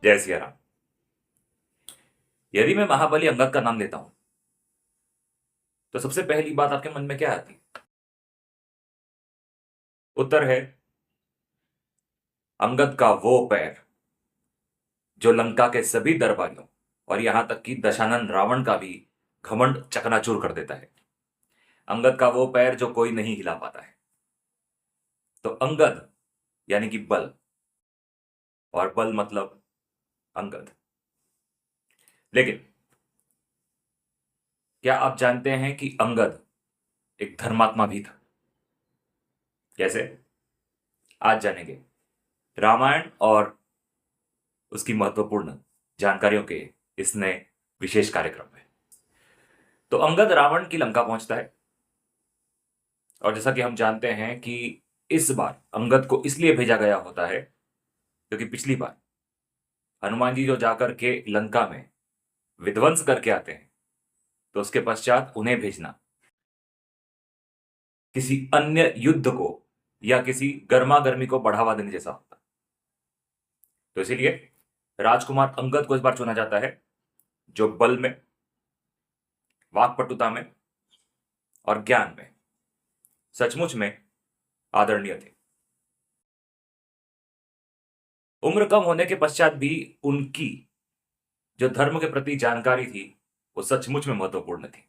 जय सिया राम। यदि मैं महाबली अंगद का नाम लेता हूं तो सबसे पहली बात आपके मन में क्या आती है? उत्तर है अंगद का वो पैर जो लंका के सभी दरबारियों और यहां तक कि दशानन रावण का भी घमंड चकनाचूर कर देता है। अंगद का वो पैर जो कोई नहीं हिला पाता है। तो अंगद यानी कि बल, और बल मतलब अंगद। लेकिन क्या आप जानते हैं कि अंगद एक धर्मात्मा भी था? कैसे? आज जानेंगे रामायण और उसकी महत्वपूर्ण जानकारियों के इस नए विशेष कार्यक्रम में। तो अंगद रावण की लंका पहुंचता है, और जैसा कि हम जानते हैं कि इस बार अंगद को इसलिए भेजा गया होता है क्योंकि पिछली बार हनुमान जी जो जाकर के लंका में विध्वंस करके आते हैं, तो उसके पश्चात उन्हें भेजना किसी अन्य युद्ध को या किसी गर्मा गर्मी को बढ़ावा देने जैसा होता। तो इसीलिए राजकुमार अंगद को इस बार चुना जाता है, जो बल में, वाक्पटुता में और ज्ञान में सचमुच में आदरणीय थे। उम्र कम होने के पश्चात भी उनकी जो धर्म के प्रति जानकारी थी वो सचमुच में महत्वपूर्ण थी।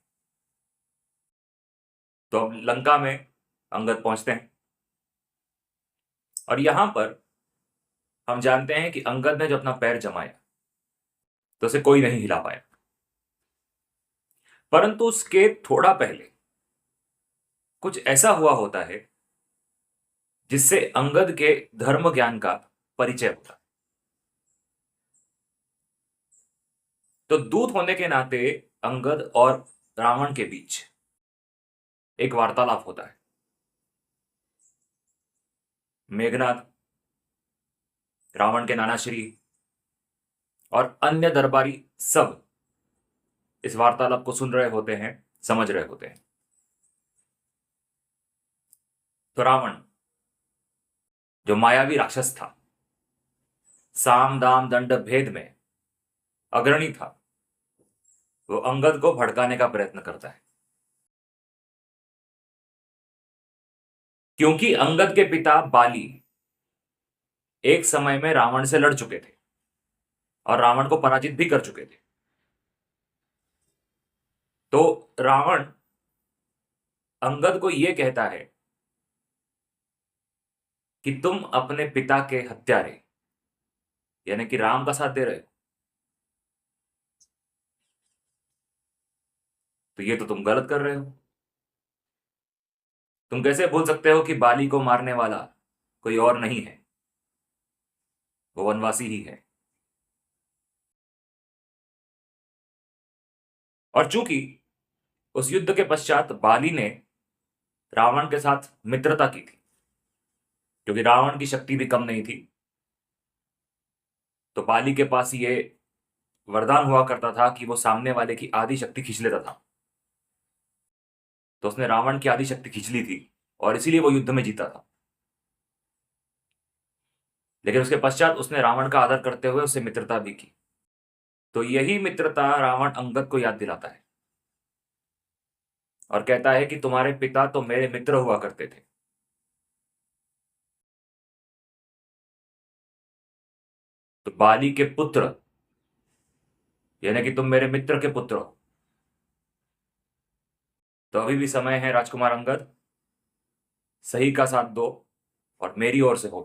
तो अब लंका में अंगद पहुंचते हैं, और यहां पर हम जानते हैं कि अंगद ने जो अपना पैर जमाया तो उसे कोई नहीं हिला पाया। परंतु उसके थोड़ा पहले कुछ ऐसा हुआ होता है जिससे अंगद के धर्म ज्ञान का परिचय होता। तो दूत होने के नाते अंगद और रावण के बीच एक वार्तालाप होता है। मेघनाद, रावण के नानाश्री और अन्य दरबारी सब इस वार्तालाप को सुन रहे होते हैं, समझ रहे होते हैं। तो रावण जो मायावी राक्षस था, साम दाम दंड भेद में अग्रणी था, वो अंगद को भड़काने का प्रयत्न करता है। क्योंकि अंगद के पिता बाली एक समय में रावण से लड़ चुके थे और रावण को पराजित भी कर चुके थे। तो रावण अंगद को यह कहता है कि तुम अपने पिता के हत्यारे यानी कि राम का साथ दे रहे हो, तो ये तो तुम गलत कर रहे हो। तुम कैसे भूल सकते हो कि बाली को मारने वाला कोई और नहीं है, वो वनवासी ही है। और चूंकि उस युद्ध के पश्चात बाली ने रावण के साथ मित्रता की थी, क्योंकि रावण की शक्ति भी कम नहीं थी, तो बाली के पास ये वरदान हुआ करता था कि वो सामने वाले की आधी शक्ति खींच लेता था। तो उसने रावण की आधी शक्ति खींच ली थी और इसीलिए वो युद्ध में जीता था। लेकिन उसके पश्चात उसने रावण का आदर करते हुए उससे मित्रता भी की। तो यही मित्रता रावण अंगद को याद दिलाता है और कहता है कि तुम्हारे पिता तो मेरे मित्र हुआ करते थे। तो बाली के पुत्र यानी कि तुम मेरे मित्र के पुत्र हो। तो अभी भी समय है राजकुमार अंगद, सही का साथ दो और मेरी ओर से हो,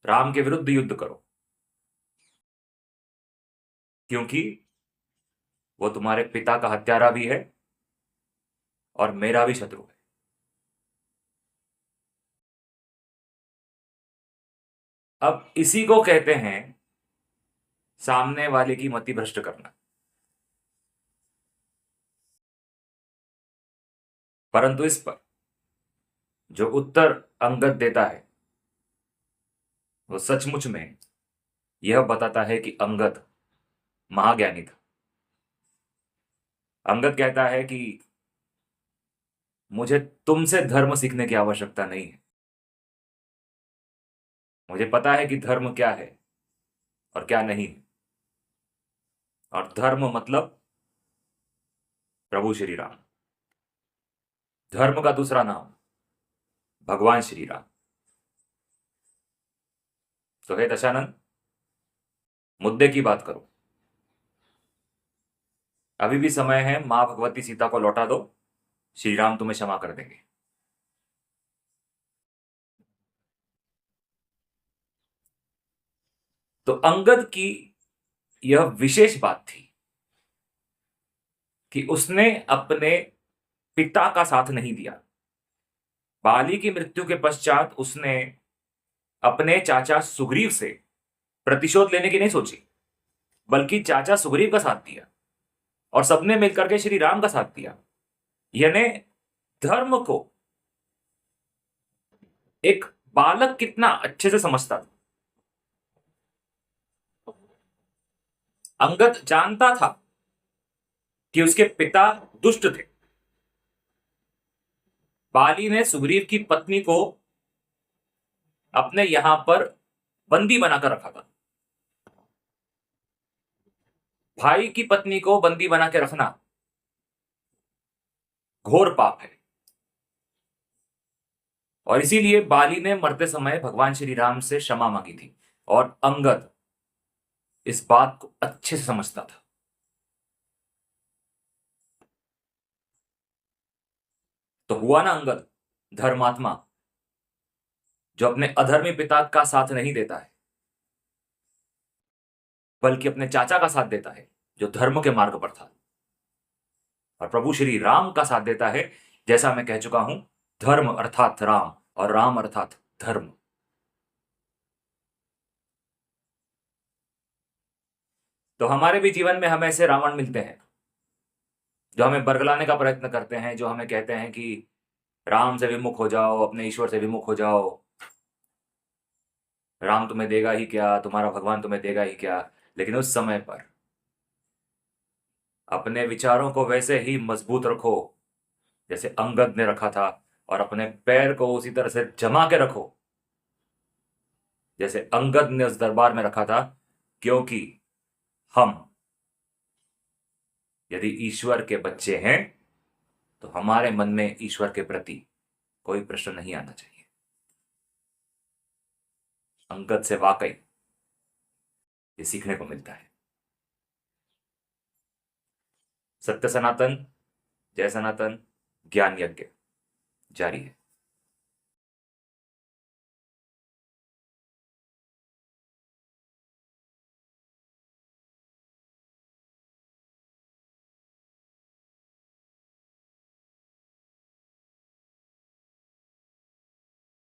राम के विरुद्ध युद्ध करो, क्योंकि वो तुम्हारे पिता का हत्यारा भी है और मेरा भी शत्रु है। अब इसी को कहते हैं सामने वाले की मति भ्रष्ट करना। परंतु इस पर जो उत्तर अंगद देता है वो सचमुच में यह बताता है कि अंगद महाज्ञानी था। अंगद कहता है कि मुझे तुमसे धर्म सीखने की आवश्यकता नहीं है। मुझे पता है कि धर्म क्या है, और क्या नहीं है। और धर्म मतलब प्रभु श्री राम। धर्म का दूसरा नाम भगवान श्री राम। तो हे दशानंद, मुद्दे की बात करो। अभी भी समय है, मां भगवती सीता को लौटा दो, श्री राम तुम्हें क्षमा कर देंगे। तो अंगद की यह विशेष बात थी कि उसने अपने पिता का साथ नहीं दिया। बाली की मृत्यु के पश्चात उसने अपने चाचा सुग्रीव से प्रतिशोध लेने की नहीं सोची, बल्कि चाचा सुग्रीव का साथ दिया और सबने मिलकर के श्री राम का साथ दिया। यानी धर्म को एक बालक कितना अच्छे से समझता था। अंगद जानता था कि उसके पिता दुष्ट थे। बाली ने सुग्रीव की पत्नी को अपने यहां पर बंदी बनाकर रखा था। भाई की पत्नी को बंदी बना के रखना घोर पाप है। और इसीलिए बाली ने मरते समय भगवान श्री राम से क्षमा मांगी थी। और अंगद इस बात को अच्छे से समझता था। तो हुआ ना अंगद धर्मात्मा, जो अपने अधर्मी पिता का साथ नहीं देता है, बल्कि अपने चाचा का साथ देता है जो धर्म के मार्ग पर था। और प्रभु श्री राम का साथ देता है, जैसा मैं कह चुका हूं, धर्म अर्थात राम और राम अर्थात धर्म। तो हमारे भी जीवन में हमें ऐसे रावण मिलते हैं जो हमें बरगलाने का प्रयत्न करते हैं, जो हमें कहते हैं कि राम से विमुख हो जाओ, अपने ईश्वर से विमुख हो जाओ, राम तुम्हें देगा ही क्या, तुम्हारा भगवान तुम्हें देगा ही क्या। लेकिन उस समय पर अपने विचारों को वैसे ही मजबूत रखो जैसे अंगद ने रखा था, और अपने पैर को उसी तरह से जमा के रखो जैसे अंगद ने उस दरबार में रखा था। क्योंकि हम यदि ईश्वर के बच्चे हैं तो हमारे मन में ईश्वर के प्रति कोई प्रश्न नहीं आना चाहिए। अंगद से वाकई ये सीखने को मिलता है। सत्य सनातन, जय सनातन, ज्ञान यज्ञ जारी है।